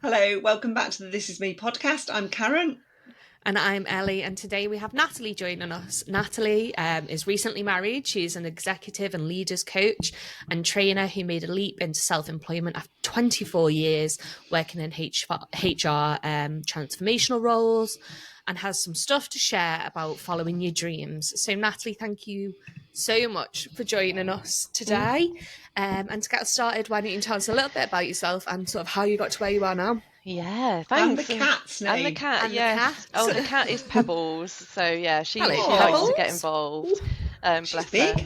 Hello, welcome back to the This Is Me podcast. I'm Karen. And I'm Ellie, and today we have Natalie joining us. Natalie is recently married. She's an executive and leaders coach and trainer who made a leap into self-employment after 24 years working in HR transformational roles, and has some stuff to share about following your dreams. So Natalie, thank you so much for joining us today. And to get us started, why don't you tell us a little bit about yourself and sort of how you got to where you are now? Yeah, thanks. And the cat's name. And the cat, And the yes. cat. Oh, the cat is Pebbles. So yeah, she Hello, likes to get Pebbles. involved. She's Bless big.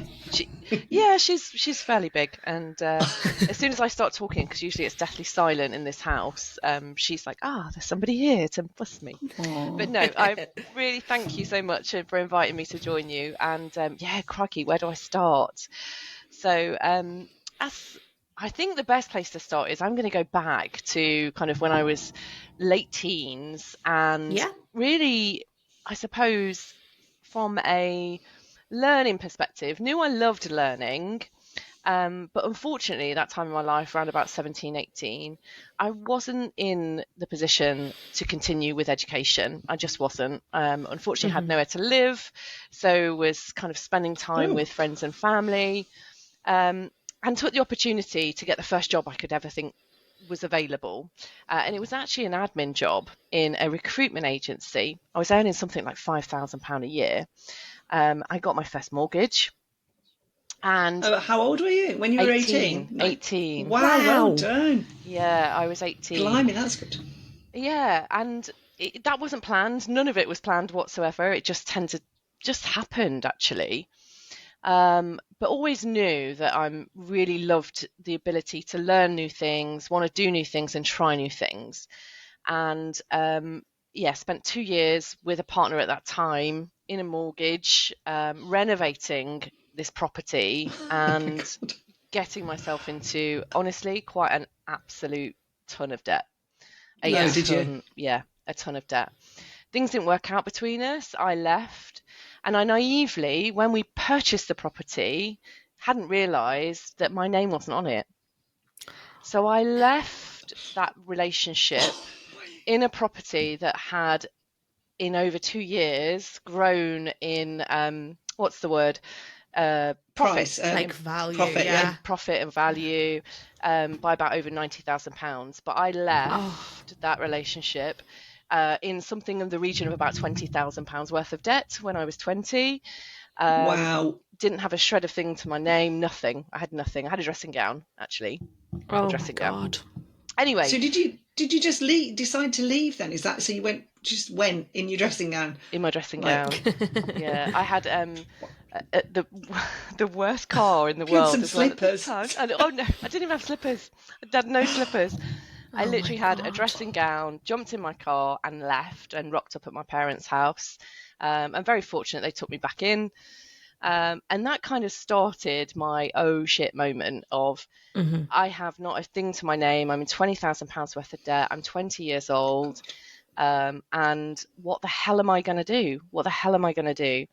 her. She's fairly big. And as soon as I start talking, because usually it's deathly silent in this house, she's like, there's somebody here to fuss me. Aww. But no, I really thank you so much for inviting me to join you. And crikey, where do I start? So I think the best place to start is I'm going to go back to kind of when I was late teens and really, I suppose, from a learning perspective, knew I loved learning. But unfortunately, that time in my life, around about 17, 18, I wasn't in the position to continue with education. I just wasn't. Unfortunately, had nowhere to live. So was kind of spending time with friends and family. And took the opportunity to get the first job I could ever think was available. And it was actually an admin job in a recruitment agency. I was earning something like £5,000 a year. I got my first mortgage. And how old were you when you were 18? 18. Wow, well done. Yeah, I was 18. Blimey, that's good. Yeah, and that wasn't planned. None of it was planned whatsoever. It just happened, actually. But always knew that I really loved the ability to learn new things, want to do new things and try new things. And spent 2 years with a partner at that time in a mortgage, renovating this property and getting myself into, honestly, quite an absolute ton of debt. Did you? Yeah, a ton of debt. Things didn't work out between us. I left. And I naively, when we purchased the property, hadn't realised that my name wasn't on it. So I left that relationship in a property that had, in over 2 years, grown in, what's the word? Profit. Price, like value. Profit, yeah. Profit and value by about over £90,000. But I left that relationship in something in the region of about £20,000 worth of debt when I was 20. Wow. Didn't have a shred of thing to my name, nothing. I had nothing. I had a dressing gown, actually. Oh my God. Anyway. So did you just decide to leave then? Is that so you went in your dressing gown? In my dressing gown. Yeah. I had the worst car in the world. Some slippers. No, I didn't even have slippers. I had no slippers. I literally had a dressing gown, jumped in my car and left and rocked up at my parents' house. I'm very fortunate they took me back in. And that kind of started my oh shit moment of I have not a thing to my name. I'm in £20,000 worth of debt. I'm 20 years old. And what the hell am I going to do? What the hell am I going to do?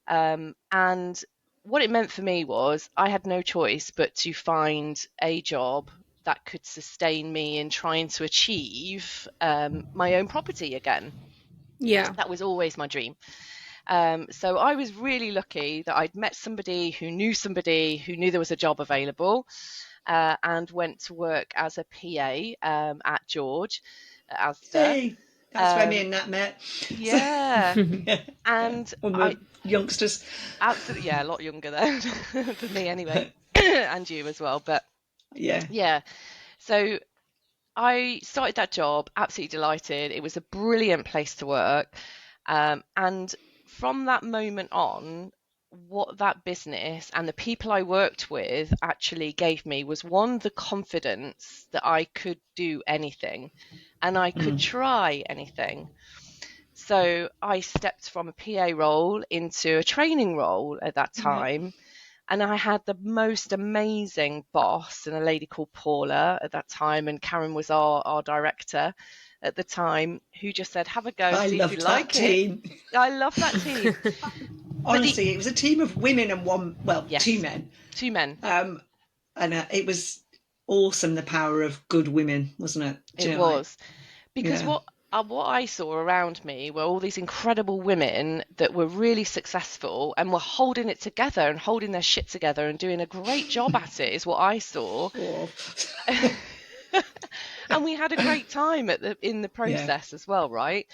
And what it meant for me was I had no choice but to find a job that could sustain me in trying to achieve my own property again. Yeah. That was always my dream. So I was really lucky that I'd met somebody who knew there was a job available, and went to work as a PA at George. Hey, that's where me and Nat met. Yeah. And when we're youngsters. Absolutely, yeah, a lot younger than me anyway, and you as well. But yeah. So I started that job, absolutely delighted. It was a brilliant place to work. And from that moment on, what that business and the people I worked with actually gave me was, one, the confidence that I could do anything and I could try anything. So I stepped from a PA role into a training role at that time. And I had the most amazing boss, and a lady called Paula at that time, and Karen was our director at the time, who just said, have a go, see if you like it. I love that team. Honestly, it was a team of women and two men. Two men. And it was awesome, the power of good women, wasn't it? Do It you know, like, was. Because yeah, what I saw around me were all these incredible women that were really successful and were holding it together and holding their shit together and doing a great job at it, is what I saw. oh, And we had a great time in the yeah, process as well, right?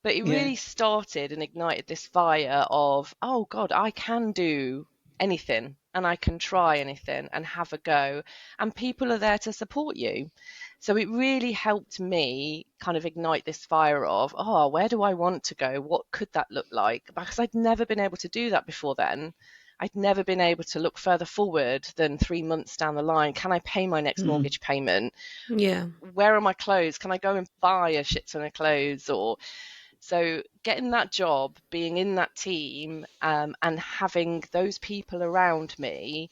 But it yeah, really started and ignited this fire of, oh God, I can do anything and I can try anything and have a go, and people are there to support you. So it really helped me kind of ignite this fire of, oh, where do I want to go? What could that look like? Because I'd never been able to do that before then. I'd never been able to look further forward than 3 months down the line. Can I pay my next mortgage payment? Yeah. Where are my clothes? Can I go and buy a shit ton of clothes? Or so getting that job, being in that team, and having those people around me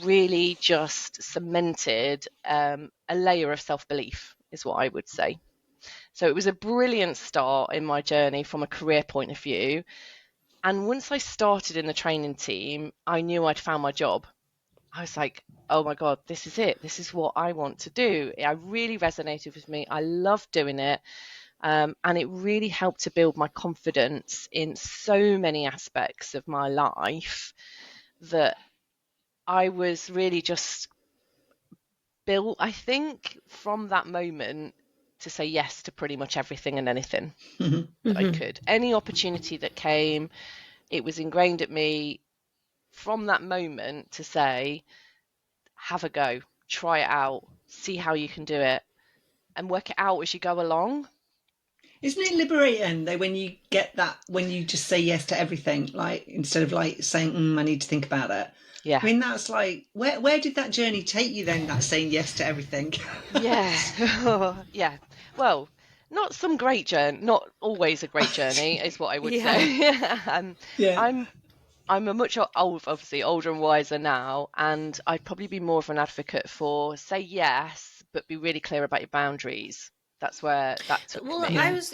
really just cemented a layer of self-belief, is what I would say. So it was a brilliant start in my journey from a career point of view. And once I started in the training team, I knew I'd found my job. I was like, oh my God, this is it. This is what I want to do. It really resonated with me. I loved doing it. And it really helped to build my confidence in so many aspects of my life that I was really just built, I think, from that moment to say yes to pretty much everything and anything that I could. Any opportunity that came, it was ingrained at me from that moment to say, have a go, try it out, see how you can do it, and work it out as you go along. Isn't it liberating though when you get that, when you just say yes to everything, like instead of like saying, I need to think about it. Yeah. I mean, that's like, where did that journey take you then, that saying yes to everything? Yeah. Yeah. Well, not some great journey, not always a great journey, is what I would Yeah. say. Yeah. I'm a much obviously older and wiser now, and I'd probably be more of an advocate for say yes, but be really clear about your boundaries. That's where that took Well, me. I was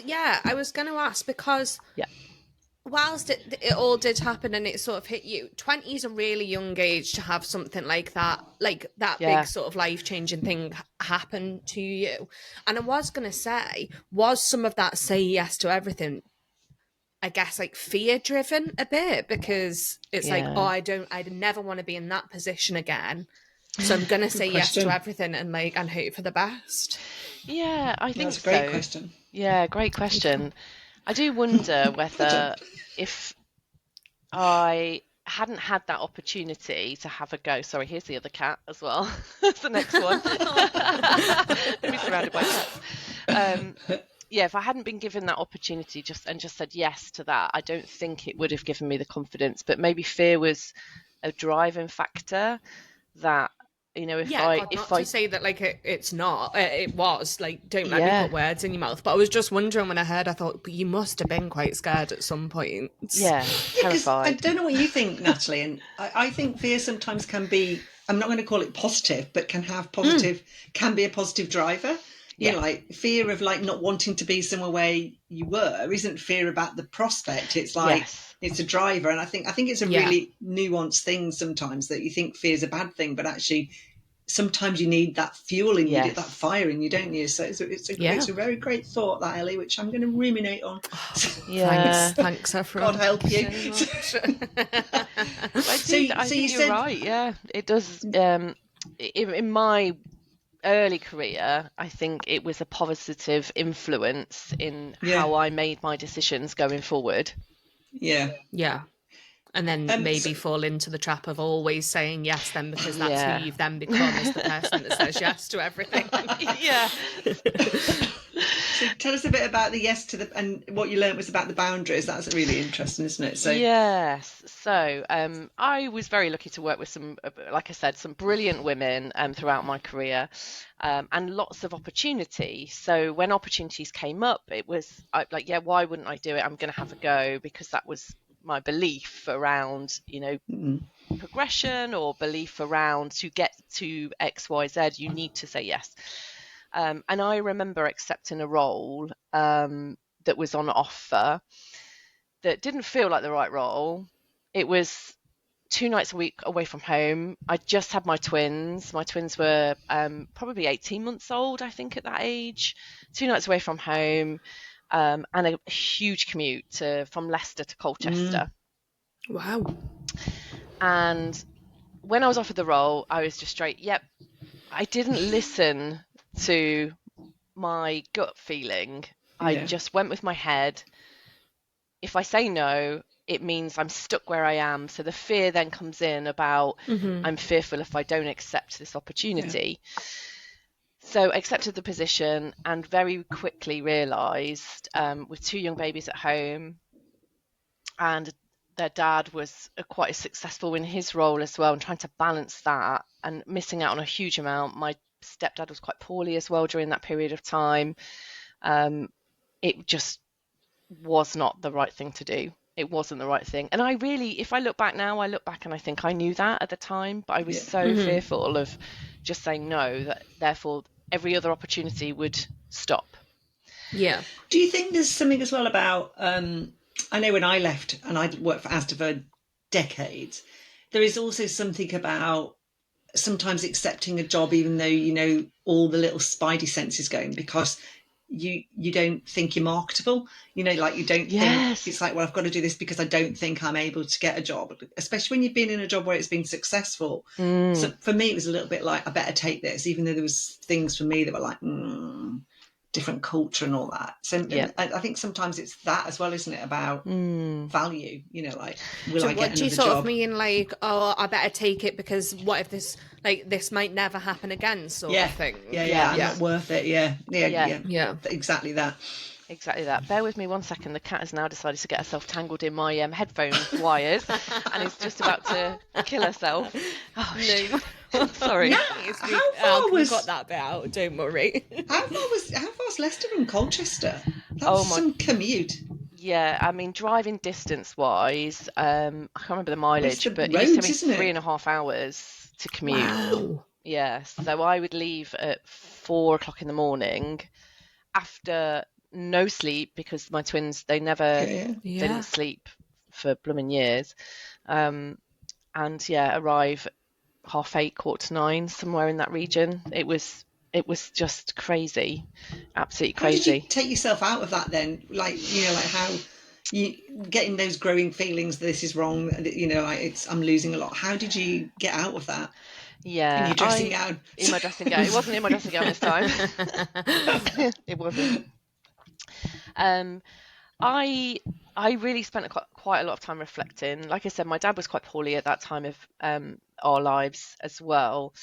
going to ask because Yeah. whilst it all did happen and it sort of hit you, 20 is a really young age to have something like that big Yeah. sort of life-changing thing happen to you. And I was going to say, was some of that say yes to everything, I guess, like fear driven a bit, because it's like, oh, Yeah. I'd never want to be in that position again. So I'm going to Good say yes to question. everything and hope for the best. Yeah, I That's think a great so. question. Yeah, great Thank you. question. I do wonder I don't. whether if I hadn't had that opportunity to have a go. Sorry, here's the other cat as well. That's the next one. Let me surrounded by cats. Yeah, if I hadn't been given that opportunity just said yes to that, I don't think it would have given me the confidence. But maybe fear was a driving factor that, if Yeah, I God, if not to I say that like it's not. It was like, don't let me yeah put words in your mouth. But I was just wondering when I heard, I thought, but you must have been quite scared at some point. yeah Yeah, because I terrified. don't know what you think, Natalie, and I think fear sometimes can be, I'm not going to call it positive, but can be a positive driver. You Yeah. know, like fear of like not wanting to be somewhere where you were isn't fear about the prospect. It's like Yes. it's a driver. And I think it's a Yeah, really nuanced thing sometimes, that you think fear is a bad thing, but actually sometimes you need that fuel in you, that Yes. fire in you, don't you? So yeah. it's a very great thought, that, Ellie, which I'm going to ruminate on. Yeah. Thanks, God everyone. help Thanks you. so much. I So, do. I so you think you're said, right. Yeah, it does. In my early career, I think it was a positive influence in yeah, how I made my decisions going forward. yeah. Yeah. And then So, maybe fall into the trap of always saying yes then, because that's who Yeah. you've then become, is the person that says yes to everything. Yeah. so tell us a bit about the yes to the, and what you learnt was about the boundaries. That's really interesting, isn't it? So, Yes. So I was very lucky to work with some, like I said, some brilliant women throughout my career, and lots of opportunity. So when opportunities came up, it was like, yeah, why wouldn't I do it? I'm going to have a go, because that was my belief around, progression, or belief around to get to X, Y, Z, you need to say yes. And I remember accepting a role that was on offer that didn't feel like the right role. It was 2 nights a week away from home. I just had my twins. My twins were probably 18 months old, I think, at that age. 2 nights away from home, and a huge commute from Leicester to Colchester. Wow. And when I was offered the role, I was just straight, yep. I didn't listen to my gut feeling. I just went with my head. If I say no, it means I'm stuck where I am. So the fear then comes in about I'm fearful if I don't accept this opportunity. Yeah. So I accepted the position and very quickly realised, with 2 young babies at home, and their dad was quite successful in his role as well, and trying to balance that and missing out on a huge amount. My stepdad was quite poorly as well during that period of time. It just was not the right thing to do. It wasn't the right thing. And I really, if I look back now, I look back and I think I knew that at the time, but I was so fearful of just saying no, that therefore every other opportunity would stop. Yeah. Do you think there's something as well about, I know when I left and I worked for Asda for decades, there is also something about sometimes accepting a job even though you know all the little spidey senses going, because you don't think you're marketable, you know, like you don't think, it's like, well, I've got to do this because I don't think I'm able to get a job, especially when you've been in a job where it's been successful. So for me it was a little bit like, I better take this, even though there was things for me that were like different culture and all that. So I think sometimes it's that as well, isn't it, about value, you know, like, will I get another job? What do you sort of mean, like, oh, I better take it because what if this might never happen again, sort of thing? I'm not worth it. Yeah, exactly that. Bear with me one second. The cat has now decided to get herself tangled in my headphone wires and is just about to kill herself. Oh, no. Sorry. How we got that bit out, don't worry. How far's Leicester from Colchester? That's some commute. Yeah, I mean, driving distance wise, I can't remember the mileage, but roads, it used to be 3.5 hours to commute. Wow. Yeah, so I would leave at 4:00 in the morning after no sleep, because my twins, they never didn't sleep for blooming years, and arrive 8:30, 8:45, somewhere in that region. It was just crazy, absolutely crazy. How did you take yourself out of that then? Like, you know, like how you getting those growing feelings, this is wrong, you know, like I'm losing a lot. How did you get out of that? Yeah, in your dressing gown. In my dressing gown. It wasn't in my dressing gown this time. It wasn't. I really spent quite a lot of time reflecting. Like I said, my dad was quite poorly at that time of our lives as well.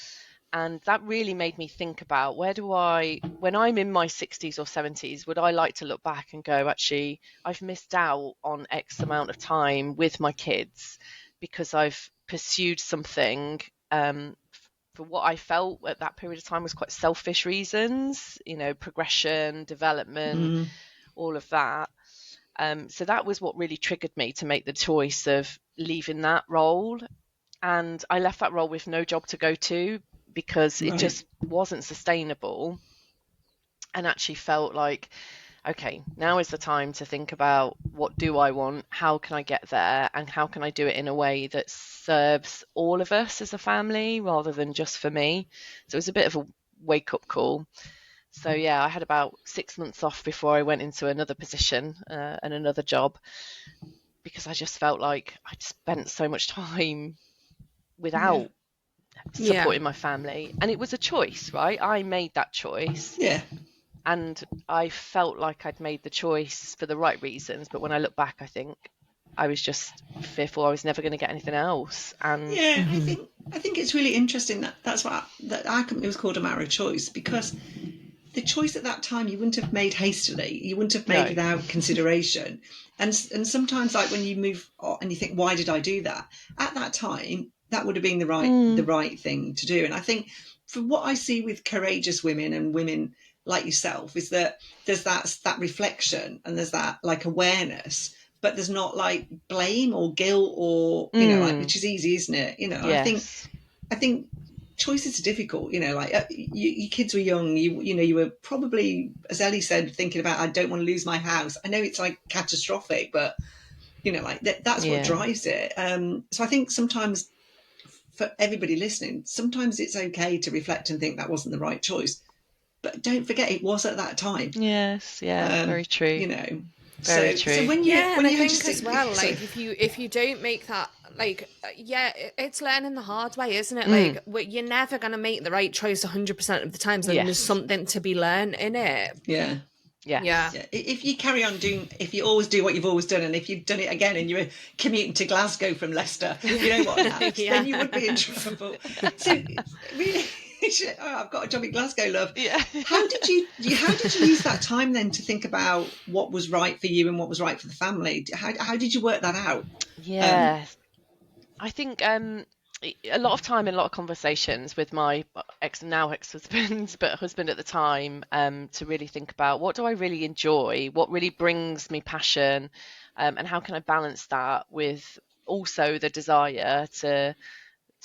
And that really made me think about, when I'm in my 60s or 70s, would I like to look back and go, actually, I've missed out on X amount of time with my kids because I've pursued something for what I felt at that period of time was quite selfish reasons, you know, progression, development, all of that. So that was what really triggered me to make the choice of leaving that role. And I left that role with no job to go to because it just wasn't sustainable, and actually felt like, okay, now is the time to think about, what do I want? How can I get there? And how can I do it in a way that serves all of us as a family rather than just for me? So it was a bit of a wake-up call. So I had about 6 months off before I went into another position and another job, because I just felt like I'd spent so much time without supporting my family. And it was a choice, right? I made that choice. Yeah. And I felt like I'd made the choice for the right reasons. But when I look back, I think I was just fearful I was never going to get anything else. And I think it's really interesting that's what that our company was called A Matter of Choice, because the choice at that time you wouldn't have made hastily. You wouldn't have made without consideration. And sometimes, like, when you move on and you think, why did I do that? At that time, that would have been the right thing to do. And I think from what I see with courageous women and women like yourself is that there's that reflection and there's that like awareness, but there's not like blame or guilt or, you know, like, which is easy, isn't it? You know, yes. I think choices are difficult, you know, like your kids were young, you know, you were probably, as Ellie said, thinking about, I don't want to lose my house. I know it's like catastrophic, but You know, like that's what drives it. So I think sometimes for everybody listening, sometimes it's okay to reflect and think that wasn't the right choice, but don't forget it was at that time. Yes, very true. You know, very true. So when and I you think as well, like if you don't make that, like it's learning the hard way, isn't it? Like you're never gonna make the right choice 100% of the times, and there's something to be learned in it. Yeah. If you carry on doing, if you always do what you've always done, and if you've done it again and you were commuting to Glasgow from Leicester, you know what next, then you would be in trouble. So really, I've got a job in Glasgow, love. Yeah. How did you use that time then to think about what was right for you and what was right for the family? How did you work that out? Yes. I think a lot of time and a lot of conversations with my ex-husband, but husband at the time, to really think about what do I really enjoy, what really brings me passion, and how can I balance that with also the desire to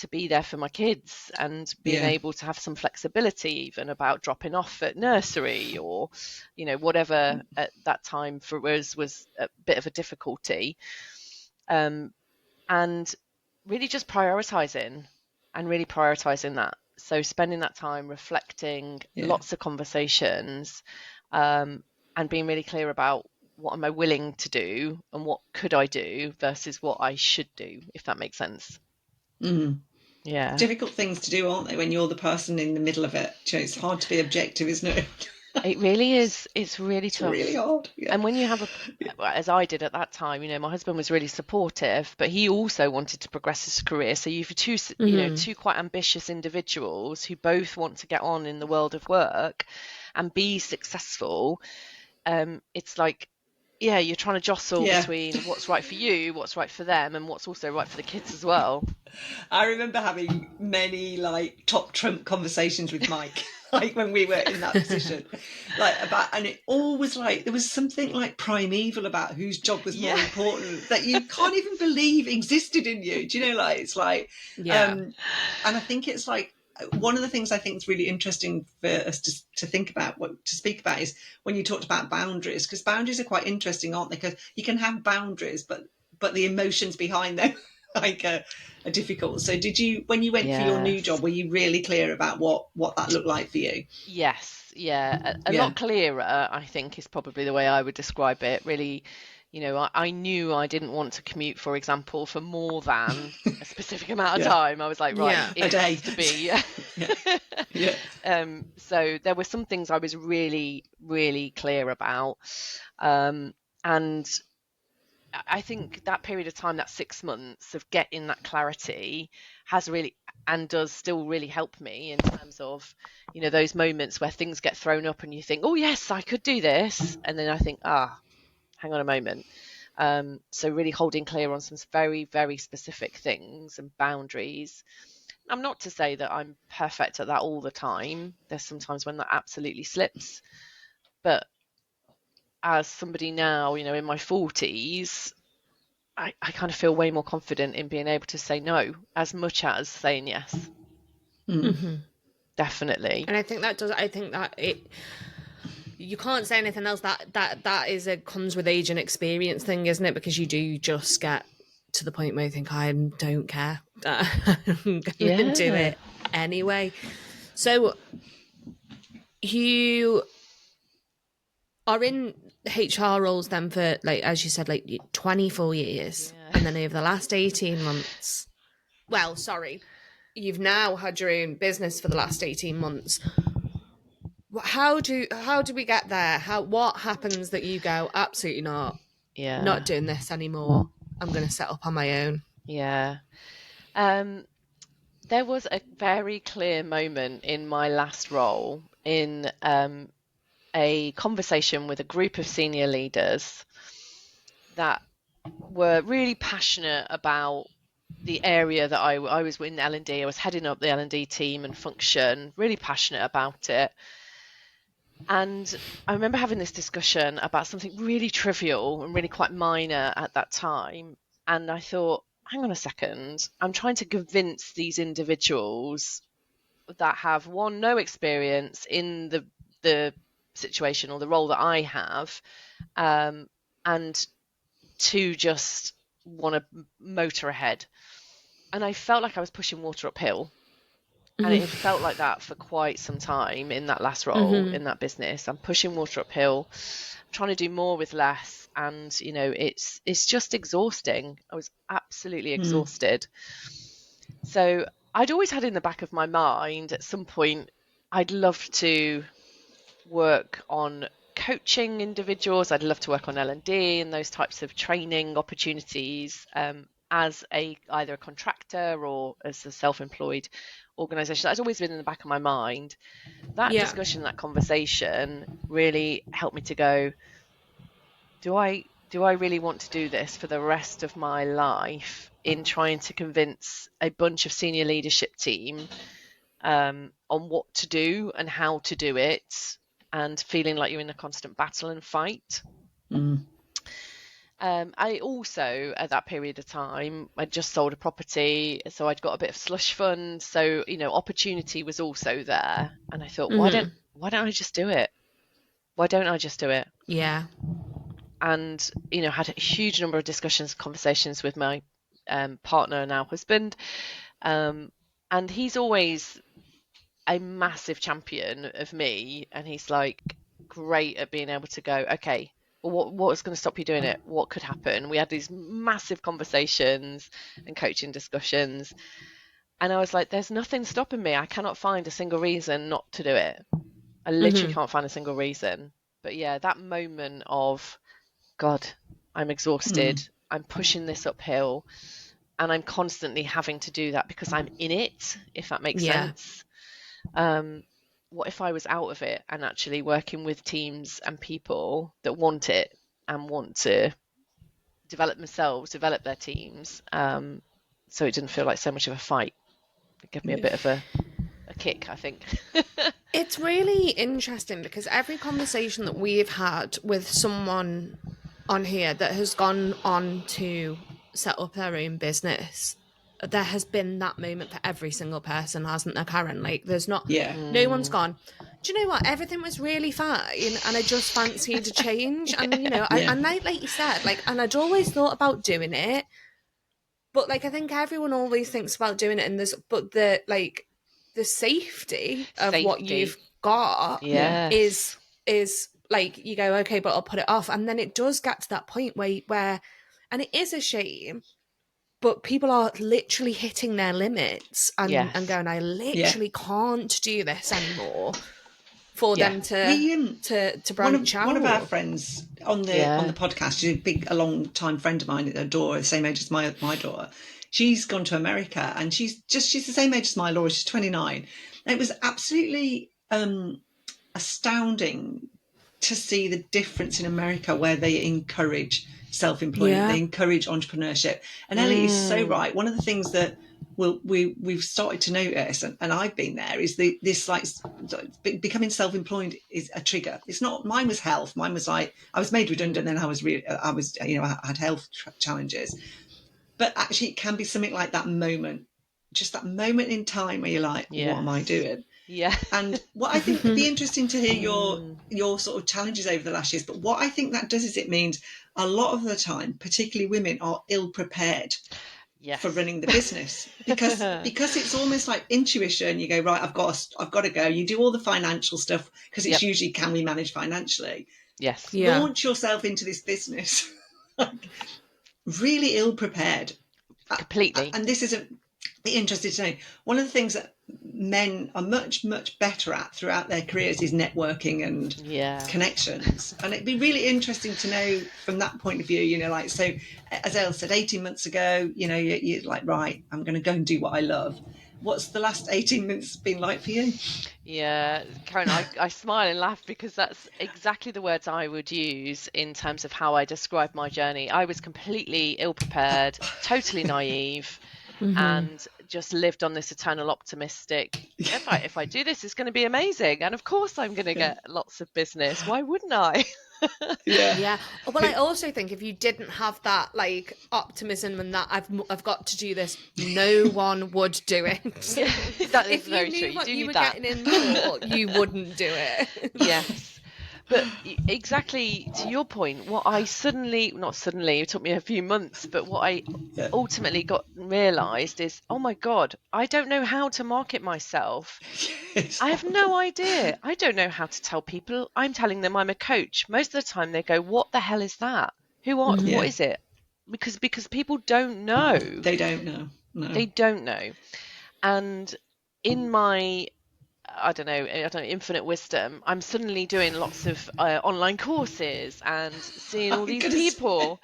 be there for my kids and being able to have some flexibility even about dropping off at nursery or, you know, whatever at that time for us was a bit of a difficulty. And really just prioritizing that. So spending that time reflecting, lots of conversations, and being really clear about what am I willing to do and what could I do versus what I should do, if that makes sense. Yeah. Difficult things to do, aren't they, when you're the person in the middle of it? It's hard to be objective, isn't it? It really is. It's really tough. It's really hard. And when you have as I did at that time, you know, my husband was really supportive, but he also wanted to progress his career. So you've two, you know, two quite ambitious individuals who both want to get on in the world of work and be successful. It's like, you're trying to jostle between what's right for you, what's right for them, and what's also right for the kids as well. I remember having many like top trump conversations with Mike, like when we were in that position, and it always like there was something like primeval about whose job was more important that you can't even believe existed in you. Do you know, like it's like, and I think it's like, one of the things I think is really interesting for us to think about, to speak about, is when you talked about boundaries, because boundaries are quite interesting, aren't they? Because you can have boundaries, but the emotions behind them like are difficult. So did you, when you went for your new job, were you really clear about what that looked like for you? Yes, a lot clearer, I think, is probably the way I would describe it. Really, you know, I knew I didn't want to commute, for example, for more than a specific amount of time. I was like, right, it has to be. So there were some things I was really, really clear about. And I think that period of time, that 6 months of getting that clarity, has really and does still really help me in terms of, you know, those moments where things get thrown up and you think, oh yes, I could do this, and then I think, hang on a moment. So really holding clear on some very, very specific things and boundaries. I'm not to say that I'm perfect at that all the time. There's sometimes when that absolutely slips. But as somebody now, you know, in my 40s, I kind of feel way more confident in being able to say no as much as saying yes. Definitely. And I think that you can't say anything else. That is comes with age and experience thing, isn't it? Because you do just get to the point where you think, I don't care. I'm going to do it anyway. So you are in HR roles then for, like, as you said, like 24 years. And then over the last 18 months, you've now had your own business for the last 18 months. How do we get there? What happens that you go, absolutely not doing this anymore, I'm going to set up on my own? There was a very clear moment in my last role in a conversation with a group of senior leaders that were really passionate about the area that I was in L&D. I was heading up the L&D team and function, really passionate about it. And I remember having this discussion about something really trivial and really quite minor at that time. And I thought, hang on a second, I'm trying to convince these individuals that have, one, no experience in the situation or the role that I have, and to just want to motor ahead. And I felt like I was pushing water uphill. And it had felt like that for quite some time in that last role, in that business. I'm pushing water uphill, trying to do more with less. And, you know, it's just exhausting. I was absolutely exhausted. So I'd always had in the back of my mind at some point, I'd love to work on coaching individuals. I'd love to work on L&D and those types of training opportunities as either a contractor or as a self-employed organisation. That's always been in the back of my mind. That discussion, that conversation really helped me to go, do I really want to do this for the rest of my life in trying to convince a bunch of senior leadership team on what to do and how to do it, and feeling like you're in a constant battle and fight? I also, at that period of time, I just sold a property, so I'd got a bit of slush fund. So, you know, opportunity was also there. And I thought, why don't I just do it? Why don't I just do it? Yeah. And, you know, had a huge number of discussions, conversations with my partner, now husband. And he's always a massive champion of me. And he's like great at being able to go, okay, well, what's going to stop you doing it? What could happen? We had these massive conversations and coaching discussions. And I was like, there's nothing stopping me. I cannot find a single reason not to do it. I literally can't find a single reason. But yeah, that moment of, God, I'm exhausted. I'm pushing this uphill. And I'm constantly having to do that because I'm in it, if that makes sense. What if I was out of it and actually working with teams and people that want it and want to develop themselves, develop their teams, so it didn't feel like so much of a fight. It gave me a bit of a kick, I think. It's really interesting because every conversation that we've had with someone on here that has gone on to set up their own business, there has been that moment for every single person, hasn't there, Karen? Like, there's not, no one's gone, do you know what, everything was really fine and I just fancied a change. And, you know, and like you said, like, and I'd always thought about doing it, but like, I think everyone always thinks about doing it, and but the, like, the safety of what you've got is like, you go, okay, but I'll put it off. And then it does get to that point where, and it is a shame, but people are literally hitting their limits and going, I literally can't do this anymore, for them to branch out. One of our friends on the podcast, she's a long time friend of mine, a daughter, the same age as my daughter. She's gone to America and she's the same age as my Laura. She's 29. And it was absolutely astounding to see the difference in America, where they encourage self-employment, they encourage entrepreneurship. And Ellie is so right. One of the things that we've started to notice, and I've been there, is this like becoming self-employed is a trigger. It's not, mine was health. Mine was like, I was made redundant, and then I had health challenges. But actually it can be something like that moment, just that moment in time where you're like, what am I doing? Yeah. And what I think would be interesting to hear your sort of challenges over the last years. But what I think that does is it means a lot of the time, particularly women, are ill prepared for running the business because it's almost like intuition. You go, right, I've got to go. You do all the financial stuff because it's usually, can we manage financially? Yes. Launch yourself into this business really ill prepared. Completely. And this isn't be interested to know. One of the things that men are much, much better at throughout their careers is networking and connections. And it'd be really interesting to know from that point of view, you know, like, so as Elle said, 18 months ago, you know, you're like, right, I'm going to go and do what I love. What's the last 18 months been like for you? Yeah, Karen, I smile and laugh because that's exactly the words I would use in terms of how I describe my journey. I was completely ill-prepared, totally naive, and just lived on this eternal optimistic, if I do this, it's going to be amazing. And of course I'm going to get lots of business. Why wouldn't I? Yeah. Well, I also think if you didn't have that like optimism and that I've got to do this, no one would do it. That is if very you knew true. What you you do were need that. getting in for, you wouldn't do it. Yes. But exactly to your point, what I not suddenly, it took me a few months, but what I Yeah. ultimately realized is, oh my God, I don't know how to market myself. It's I have no horrible. idea. I don't know how to tell people. I'm telling them I'm a coach. Most of the time they go, what the hell is that? What Yeah. is it? Because people don't know. They don't know. No. They don't know. And in my infinite wisdom, I'm suddenly doing lots of online courses and seeing all these people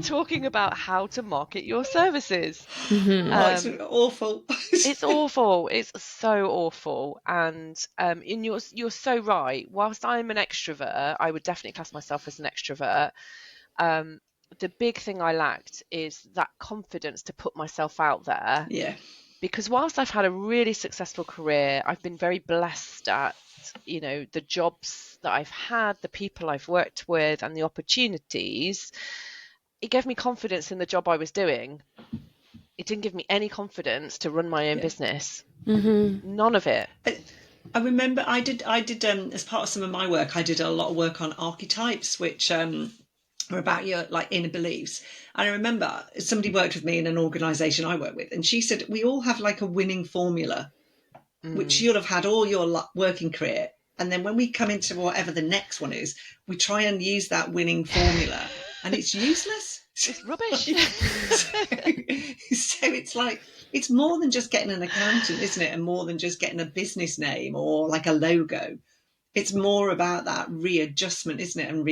talking about how to market your services. Oh, it's awful. It's awful. It's so awful. And you're so right. Whilst I'm an extrovert, I would definitely class myself as an extrovert. The big thing I lacked is that confidence to put myself out there. Yeah. Because whilst I've had a really successful career, I've been very blessed at, the jobs that I've had, the people I've worked with, and the opportunities. It gave me confidence in the job I was doing. It didn't give me any confidence to run my own business. None of it. I remember I did as part of some of my work, I did a lot of work on archetypes, which are about your like inner beliefs. And I remember somebody worked with me in an organisation I work with, and she said we all have like a winning formula, which you'll have had all your working career. And then when we come into whatever the next one is, we try and use that winning formula, and it's useless. It's rubbish. So it's like, it's more than just getting an accountant, isn't it? And more than just getting a business name or like a logo. It's more about that readjustment, isn't it? And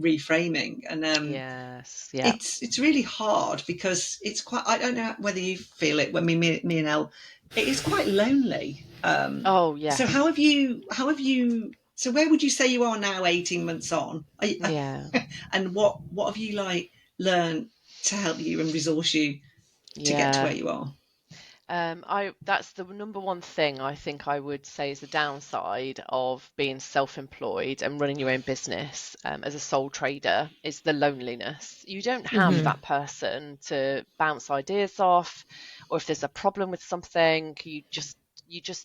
reframing. And yes, yeah. It's really hard because it's quite, I don't know whether you feel it when me and Elle, it is quite lonely. Oh, yeah. So how have you, so where would you say you are now 18 months on? Yeah. And what have you like learned to help you and resource you to get to where you are? That's the number one thing I think I would say is the downside of being self-employed and running your own business as a sole trader is the loneliness. You don't have that person to bounce ideas off, or if there's a problem with something, you just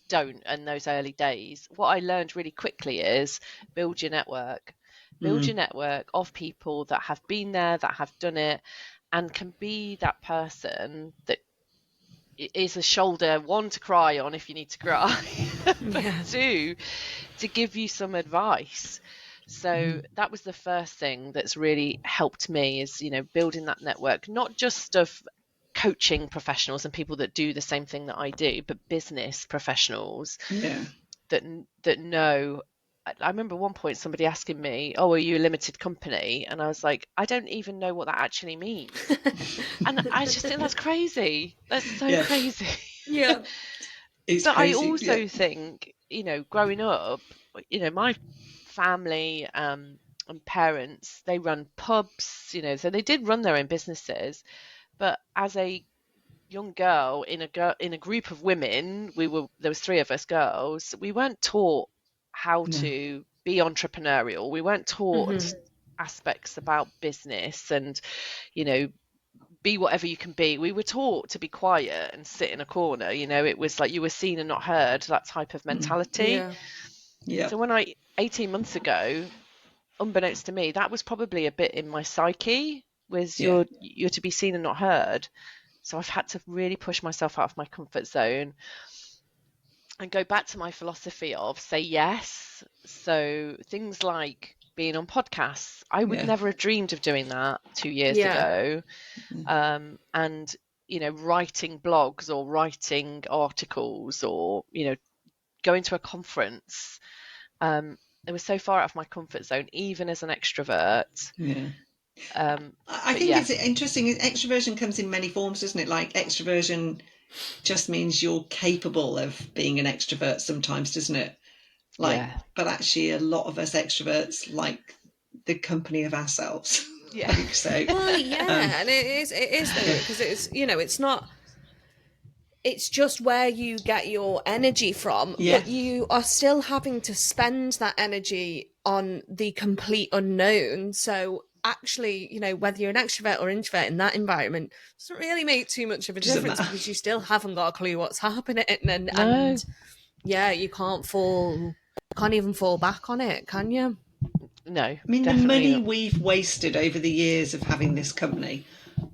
don't in those early days. What I learned really quickly is build your network. Build your network of people that have been there, that have done it, and can be that person that is a shoulder, one, to cry on if you need to cry, but two, to give you some advice. So that was the first thing that's really helped me is, building that network, not just of coaching professionals and people that do the same thing that I do, but business professionals that know. I remember one point somebody asking me, "Oh, are you a limited company?" And I was like, "I don't even know what that actually means." And I just think that's crazy. That's so crazy. Yeah. It's but crazy. I also think, growing up, my family and parents, they run pubs, so they did run their own businesses. But as a young girl in a group of women, there was 3 of us girls, we weren't taught how to be entrepreneurial. We weren't taught aspects about business and, be whatever you can be. We were taught to be quiet and sit in a corner. It was like you were seen and not heard, that type of mentality. Yeah. So 18 months ago, unbeknownst to me, that was probably a bit in my psyche, was you're to be seen and not heard. So I've had to really push myself out of my comfort zone and go back to my philosophy of say yes. So things like being on podcasts, I would never have dreamed of doing that 2 years ago. And, writing blogs or writing articles or, going to a conference. It was so far out of my comfort zone, even as an extrovert. I think it's interesting. Extroversion comes in many forms, doesn't it? Like extroversion just means you're capable of being an extrovert sometimes, doesn't it? But actually a lot of us extroverts like the company of ourselves. So and it is though, because it's not, it's just where you get your energy from, but you are still having to spend that energy on the complete unknown. So actually, whether you're an extrovert or introvert in that environment doesn't really make too much of a difference because you still haven't got a clue what's happening, and you can't fall Can't even fall back on it, can you? No, I mean, the definitely money not. we've wasted over the years of having this company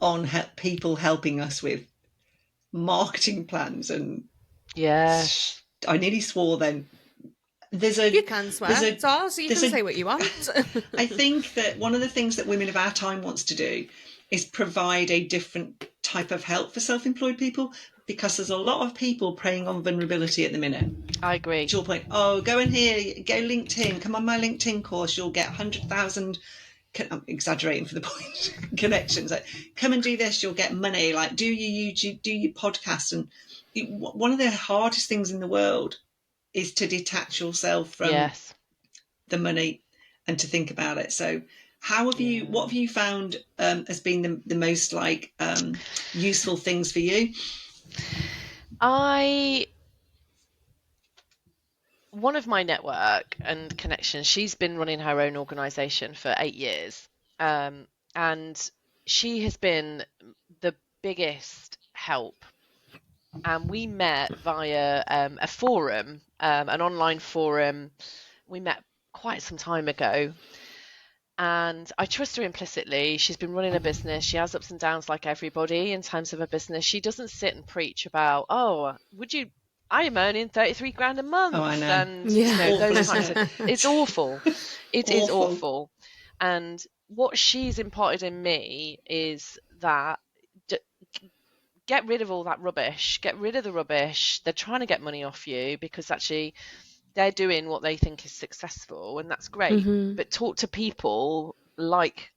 on people helping us with marketing plans, and Yes. I nearly swore then. There's You a can there's swear. a It's ours. You there's can a say what you want. I think that one of the things that Women of Our Time wants to do is provide a different type of help for self-employed people, because there's a lot of people preying on vulnerability at the minute. I agree. To your point, oh, go in here, go LinkedIn, come on my LinkedIn course, you'll get 100,000, I'm exaggerating for the point, connections. Like, come and do this, you'll get money. Like, do your YouTube, do your podcast. And one of the hardest things in the world is to detach yourself from Yes. the money and to think about it. So what have you found has been the most like useful things for you? One of my network and connections, she's been running her own organization for 8 years. And she has been the biggest help. And we met via a forum, an online forum. We met quite some time ago. And I trust her implicitly. She's been running a business. She has ups and downs like everybody in terms of a business. She doesn't sit and preach about, oh, I am earning 33 grand a Oh, I month. know. And, Yeah. Awful, those isn't types it? of, it's awful. It is Awful. awful. And what she's imparted in me is that get rid of all that rubbish. Get rid of the rubbish. They're trying to get money off you because actually they're doing what they think is successful, and that's great. Mhm. But talk to people like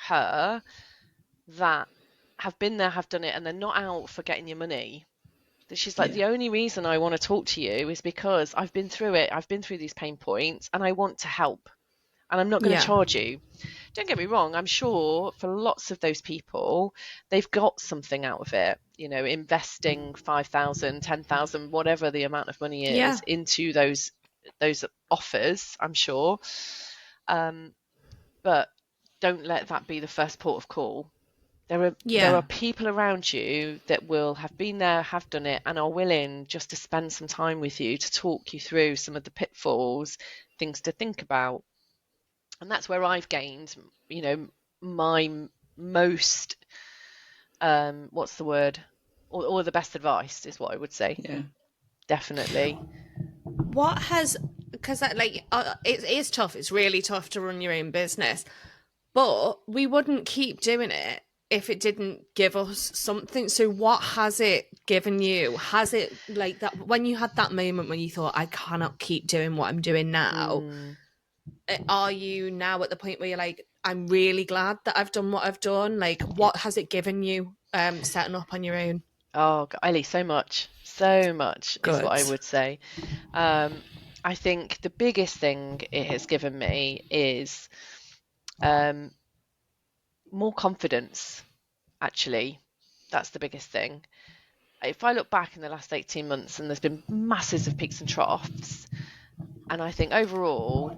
her that have been there, have done it, and they're not out for getting your money. That she's like, Yeah. the only reason I want to talk to you is because I've been through it. I've been through these pain points, and I want to help. And I'm not going to Yeah. charge you. Don't get me wrong. I'm sure for lots of those people, they've got something out of it. Investing 5,000, 10,000, whatever the amount of money Yeah. is into those offers. I'm sure, but don't let that be the first port of call. There Yeah. are people around you that will have been there, have done it, and are willing just to spend some time with you to talk you through some of the pitfalls, things to think about. And that's where I've gained, my most, what's the word, or the best advice is what I would say. Yeah. Definitely. What has, because it is tough. It's really tough to run your own business, but we wouldn't keep doing it if it didn't give us something. So what has it given you? Has it, like, that when you had that moment when you thought, I cannot keep doing what I'm doing now, are you now at the point where you're like, I'm really glad that I've done what I've done? Like, what has it given you setting up on your own? Oh, Ellie, so much is what I Good. would say. I think the biggest thing it has given me is more confidence, actually. That's the biggest thing. If I look back in the last 18 months, and there's been masses of peaks and troughs, and I think overall,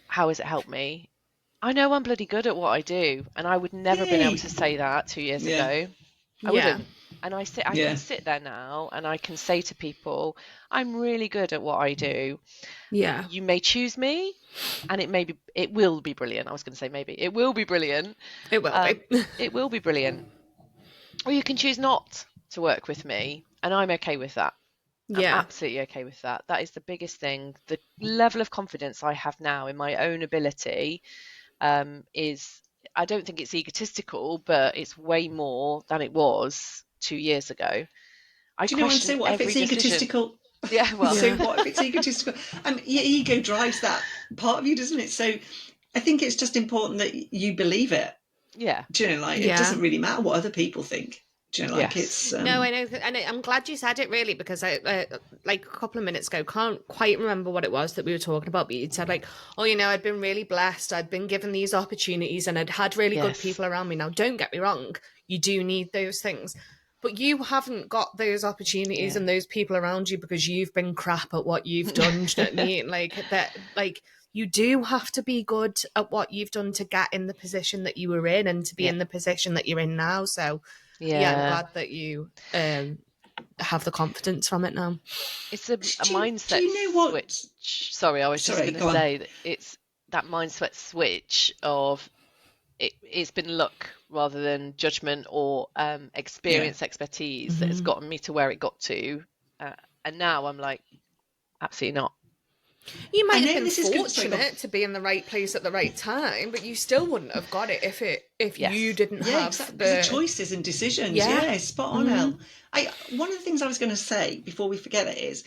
how has it helped me? I know I'm bloody good at what I do, and I would never have been able Yay. to say that 2 years Yeah. ago. I Yeah. wouldn't. And I can sit there now and I can say to people, I'm really good at what I do. Yeah. You may choose me, and it will be brilliant. I was going to say maybe. It will be brilliant. It will be. It will be brilliant. Or you can choose not to work with me, and I'm okay with that. I'm Yeah. absolutely okay with that. That is the biggest thing. The level of confidence I have now in my own ability is, I don't think it's egotistical, but it's way more than it was 2 years ago. I Do you know what I'm question saying? What if every it's decision. egotistical? Yeah, well, So what if it's egotistical? And your ego drives that part of you, doesn't it? So I think it's just important that you believe it. yeah, Do you know, like, it Yeah. doesn't really matter what other people think. Do you know, like, yes. it's No, I know, and I'm glad you said it, really, because I like a couple of minutes ago, can't quite remember what it was that we were talking about, but you'd said like, oh, I'd been really blessed, I'd been given these opportunities, and I'd had really good Yes. people around me. Now, don't get me wrong, you do need those things, but you haven't got those opportunities Yeah. and those people around you because you've been crap at what you've done. Do you know what I mean? Like that, like, you do have to be good at what you've done to get in the position that you were in and to be Yeah. in the position that you're in now. So yeah, I'm Yeah. glad that you have the confidence from it now. It's a Do mindset you know what? switch. Sorry, I was just going to say that it's that mindset switch of it's been luck rather than judgment or experience, expertise that has gotten me to where it got to. And now I'm like, absolutely not. You might have been fortunate to be in the right place at the right time, but you still wouldn't have got it if you didn't have exactly. The choices and decisions. Yeah, spot on, Elle. One of the things I was going to say before we forget it is,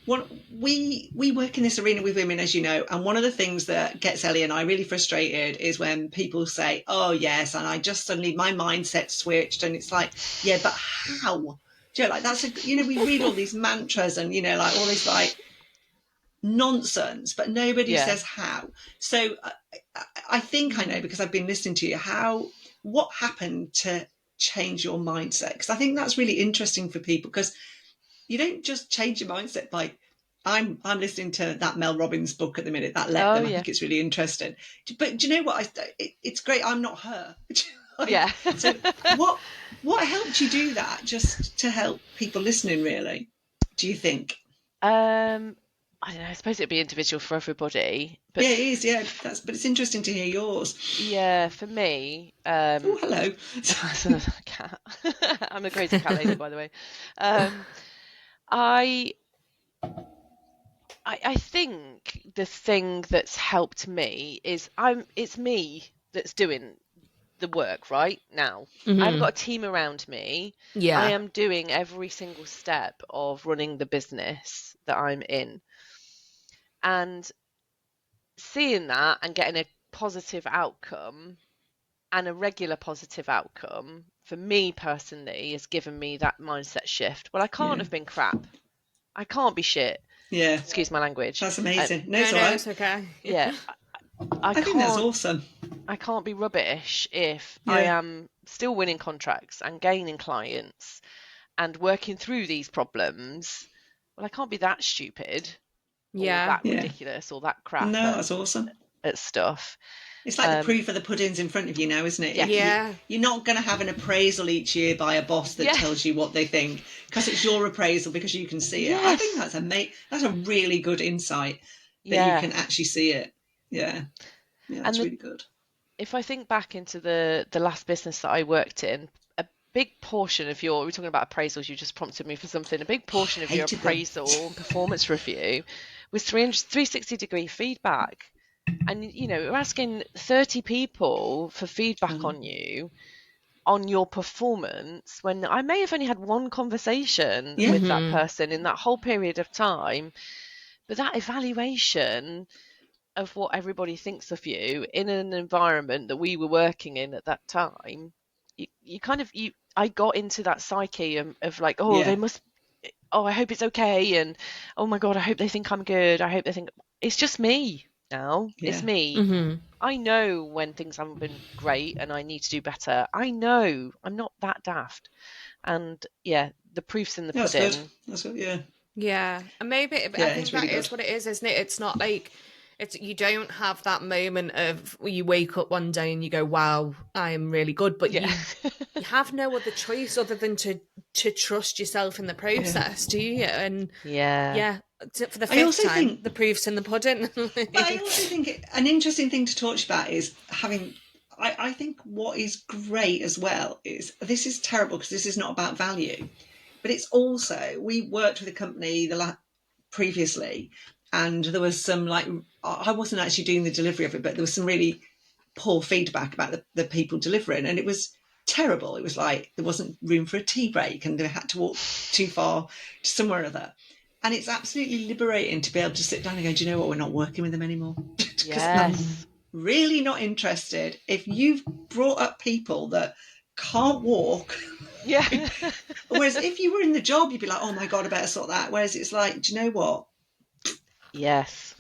we work in this arena with women, as you know, and one of the things that gets Ellie and I really frustrated is when people say, "Oh yes," and I just suddenly my mindset switched, and it's like, yeah, but how? Do you know, like that's we read all these mantras and like all this like nonsense, but nobody says how. So I think I know, because I've been listening to you, what happened to change your mindset, because I think that's really interesting for people, because you don't just change your mindset by I'm listening to that Mel Robbins book at the minute, that Let Them. I think it's really interesting, but do you know what, it's great, I'm not her. So what helped you do that, just to help people listening, really, do you think? I don't know, I suppose it'd be individual for everybody. But yeah, it is. Yeah, but it's interesting to hear yours. Yeah, for me. Oh, hello. Cat. I'm a crazy cat lady, by the way. I think the thing that's helped me is it's me that's doing the work right now. I haven't got a team around me. I am doing every single step of running the business that I'm in. And seeing that and getting a positive outcome, and a regular positive outcome, for me personally, has given me that mindset shift. Well, I can't have been crap. I can't be shit. Yeah. Excuse my language. That's amazing. No, it's okay. Yeah. I think that's awesome. I can't be rubbish if I am still winning contracts and gaining clients and working through these problems. Well, I can't be that stupid or that ridiculous or that crap. No, that's awesome. At stuff. It's like the proof of the pudding's in front of you now, isn't it? Yeah. You're not going to have an appraisal each year by a boss that tells you what they think, because it's your appraisal, because you can see it. I think that's a really good insight, that you can actually see it. Yeah, that's really good. If I think back into the last business that I worked in, a big portion of we're talking about appraisals, you just prompted me for something, a big portion of your appraisal and performance review was 360-degree feedback. And, we're asking 30 people for feedback on you, on your performance, when I may have only had one conversation with that person in that whole period of time. But that evaluation of what everybody thinks of you in an environment that we were working in at that time, I got into that psyche of like, they must, I hope it's okay. And, oh my God, I hope they think I'm good. I hope they think it's just me. Now it's me. I know when things haven't been great and I need to do better. I know I'm not that daft, and the proof's in the pudding. That's good. And maybe I think that is what it is, isn't it? It's not like you don't have that moment of where you wake up one day and you go, wow, I am really good, but you have no other choice other than to trust yourself in the process, do you? And for the fifth time, the proof's in the pudding. But I also think an interesting thing to talk about is having, I think what is great as well is, this is terrible because this is not about value, but it's also, we worked with a company previously, and there was some, like, I wasn't actually doing the delivery of it, but there was some really poor feedback about the people delivering, and it was terrible. It was like there wasn't room for a tea break and they had to walk too far to somewhere or other. And it's absolutely liberating to be able to sit down and go, do you know what, we're not working with them anymore. Because I'm really not interested. If you've brought up people that can't walk, whereas if you were in the job, you'd be like, oh my God, I better sort that. Whereas it's like, do you know what? Yes.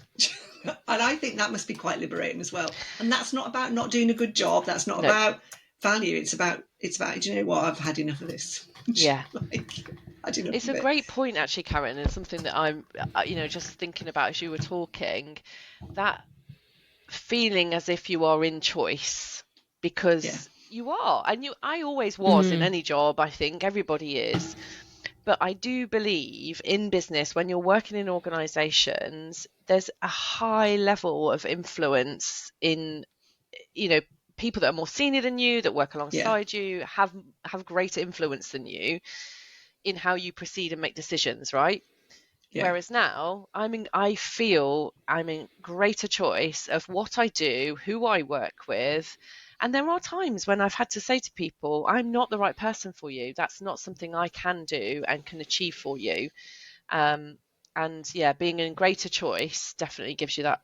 And I think that must be quite liberating as well. And that's not about not doing a good job. That's not about value. It's about, do you know what? I've had enough of this. Yeah. It's a great point, actually, Karen, and something that I'm, just thinking about as you were talking, that feeling as if you are in choice, because you are, and I always was in any job. I think everybody is, But I do believe in business, when you're working in organizations, there's a high level of influence in, people that are more senior than you, that work alongside you, have greater influence than you in how you proceed and make decisions, right? Yeah. Whereas now I feel I'm in greater choice of what I do, who I work with. And there are times when I've had to say to people, I'm not the right person for you. That's not something I can do and can achieve for you. And yeah, being in greater choice definitely gives you that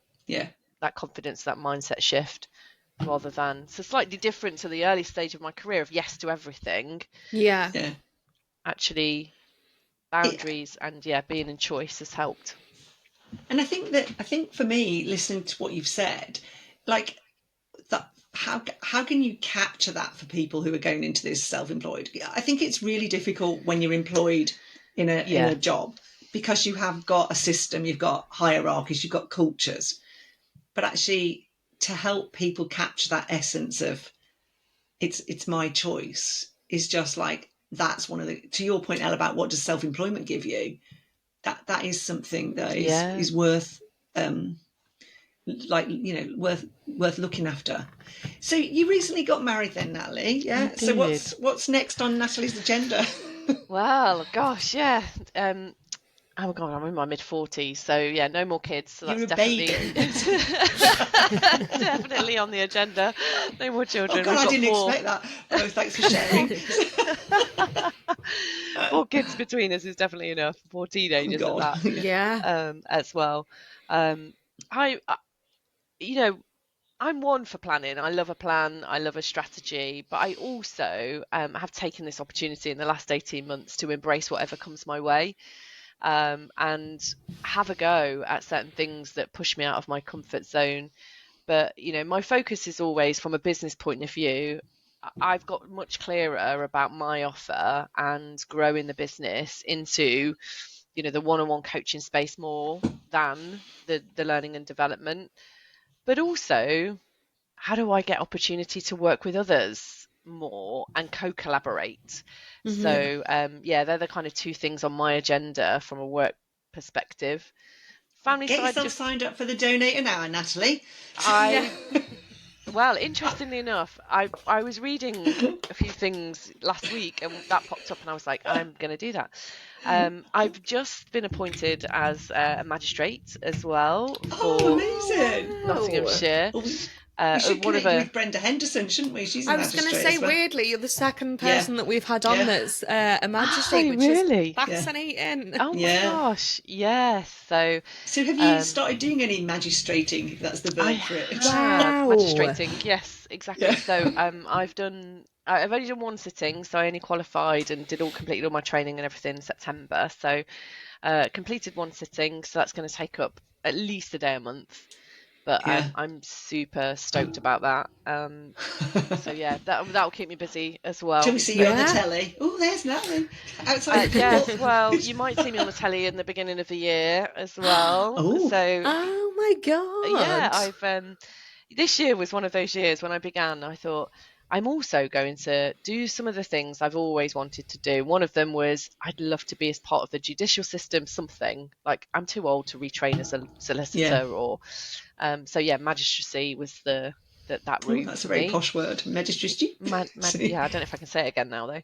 confidence, that mindset shift, rather than, so slightly different to the early stage of my career of yes to everything. Yeah. Actually, boundaries and being in choice has helped. And I think for me, listening to what you've said, like that, how can you capture that for people who are going into this self-employed? I think it's really difficult when you're employed in a job, because you have got a system, you've got hierarchies, you've got cultures. But actually, to help people capture that essence of it's my choice is just like, that's one of the, to your point, Elle, about what does self-employment give you, that is something that is worth worth looking after. So you recently got married then, Natalie? Yeah. So what's next on Natalie's agenda? Well, gosh, yeah. Oh God, I'm in my mid-40s, so yeah, no more kids. So You're that's a definitely definitely on the agenda. No more children. Oh God, We've I got didn't 4. expect that. Oh, thanks for sharing. 4 kids between us is definitely enough. 4 teenagers at that. Yeah. As well. I I'm one for planning. I love a plan. I love a strategy. But I also have taken this opportunity in the last 18 months to embrace whatever comes my way, and have a go at certain things that push me out of my comfort zone. But, my focus is always from a business point of view. I've got much clearer about my offer and growing the business into, the one-on-one coaching space more than the learning and development. But also, how do I get opportunity to work with others more and co-collaborate? So they're the kind of 2 things on my agenda from a work perspective. Family Get side, yourself signed up for the Donate an Hour, Natalie. Well, interestingly enough, I was reading a few things last week and that popped up and I was like, I'm going to do that. I've just been appointed as a magistrate as well for amazing. Nottinghamshire. We should connect you with Brenda Henderson, shouldn't we? She's a magistrate. I was going to say, weirdly, you're the second person that we've had on that's a magistrate, which is fascinating. Oh my gosh, yes. So have you started doing any magistrating, if that's the verb for it? Wow. Magistrating, yes, exactly. So I've only done 1 sitting, so I only qualified and completed all my training and everything in September. So completed 1 sitting, so that's going to take up at least a day a month. But I'm super stoked about that. So yeah, that'll keep me busy as well. Shall we see you on the telly? Oh, there's Natalie outside. Yes, well, you might see me on the telly in the beginning of the year as well. Oh my God! Yeah, I've this year was one of those years when I began. I thought, I'm also going to do some of the things I've always wanted to do. One of them was I'd love to be as part of the judicial system, something like I'm too old to retrain as a solicitor or magistracy was that route. That's a very posh word, magistracy. I don't know if I can say it again now though.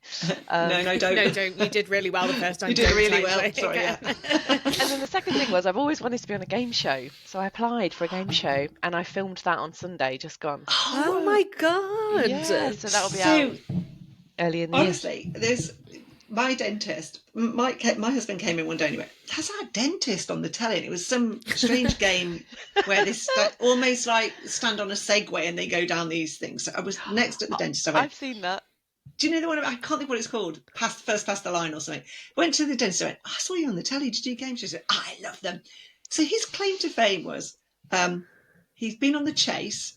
No, don't. No, don't. You did really well the first time. You did really well. Sorry. And then the second thing was I've always wanted to be on a game show, so I applied for a game show and I filmed that on Sunday. Just gone. Oh my God! Yeah, so that'll be out early in the year. Honestly, there's my dentist. My husband came in one day and he went, "That's our dentist on the telly." And it was some strange game where they almost like stand on a Segway and they go down these things. So I was next at the dentist. I've seen that. Do you know the one? I can't think what it's called. First past the line or something. Went to the dentist. I went, I saw you on the telly. Did you do game shows? He said, I love them. So his claim to fame was he's been on The Chase.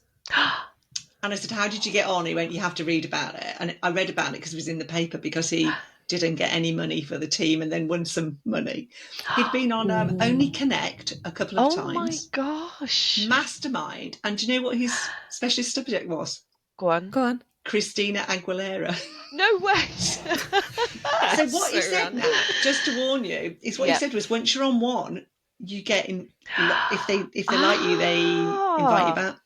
And I said, how did you get on? He went, you have to read about it. And I read about it because it was in the paper, because he didn't get any money for the team and then won some money. He'd been on Only Connect a couple of times. Oh my gosh. Mastermind. And do you know what his specialist subject was? Go on. Christina Aguilera. No way. So what he said, random. Nat, just to warn you, is what he said was once you're on one, you get in. If they like you, they invite you back.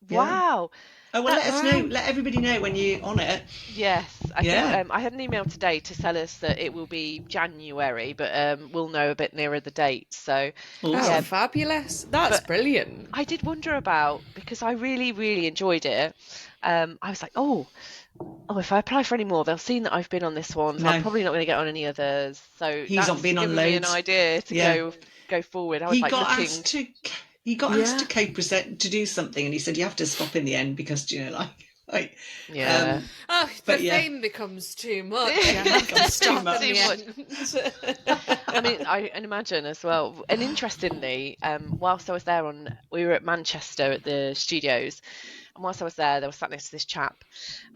Yeah. Wow. Oh well, let us know. Let everybody know when you're on it. Yes, I Yeah. think I had an email today to tell us that it will be January, but we'll know a bit nearer the date. So Oh, Awesome. fabulous. That's brilliant. I did wonder about, because I really, really enjoyed it. I was like, oh, if I apply for any more, they'll see that I've been on this one, so No. I'm probably not going to get on any others. So He's that's been on given me an loads. idea to Yeah. go forward. I was He like got looking. asked to. He got asked to co-present to do something, and he said you have to stop in the end because like Yeah. Oh, but the yeah. fame becomes too much. Yeah, I have to becomes stop too in much. the end. I mean, I can imagine as well. And interestingly, whilst I was there we were at Manchester at the studios, and whilst I was there, they were sat next to this chap,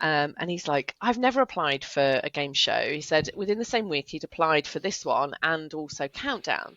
and he's like, "I've never applied for a game show." He said within the same week he'd applied for this one and also Countdown.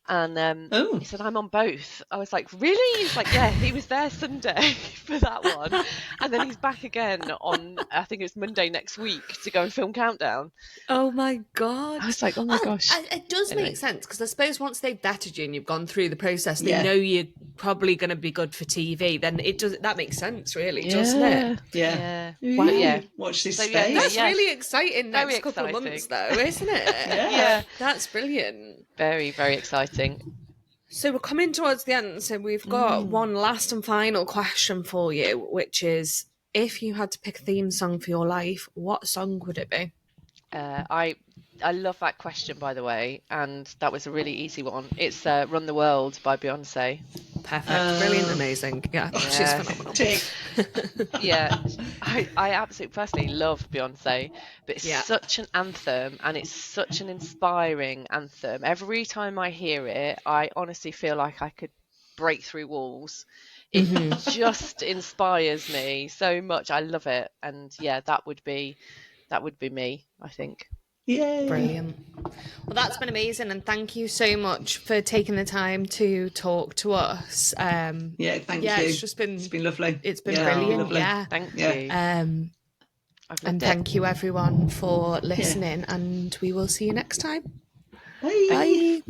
And Oh. he said, "I'm on both." I was like, "Really?" He's like, "Yeah." He was there Sunday for that one, and then he's back again on, I think it's Monday next week, to go and film Countdown. Oh my God. I was like, "Oh my gosh." It does Anyway. make sense, because I suppose once they've vetted you and you've gone through the process, they Yeah. know you're probably going to be good for TV. Then that makes sense, really, doesn't it? Yeah. Wow. Yeah. Watch this So, space. yeah, That's yes. really exciting next Very couple of exciting. months, though, isn't it? Yeah. That's brilliant. Very, very exciting. So we're coming towards the end, so we've got one last and final question for you, which is, if you had to pick a theme song for your life, what song would it be? I love that question, by the way, and that was a really easy one. It's "Run the World" by Beyonce. Perfect, brilliant, amazing. Yeah, she's phenomenal. Tick. Yeah, I absolutely personally love Beyonce, but it's Yeah. such an anthem, and it's such an inspiring anthem. Every time I hear it, I honestly feel like I could break through walls. It just inspires me so much. I love it, and yeah, that would be me, I think. Yay. Brilliant. Well, that's been amazing, and thank you so much for taking the time to talk to us. Yeah, thank you. It's been lovely. It's been Yeah, brilliant. lovely. Yeah. Thank Yeah. you. And I've loved it. thank you everyone for listening, and we will see you next time. Bye. Bye.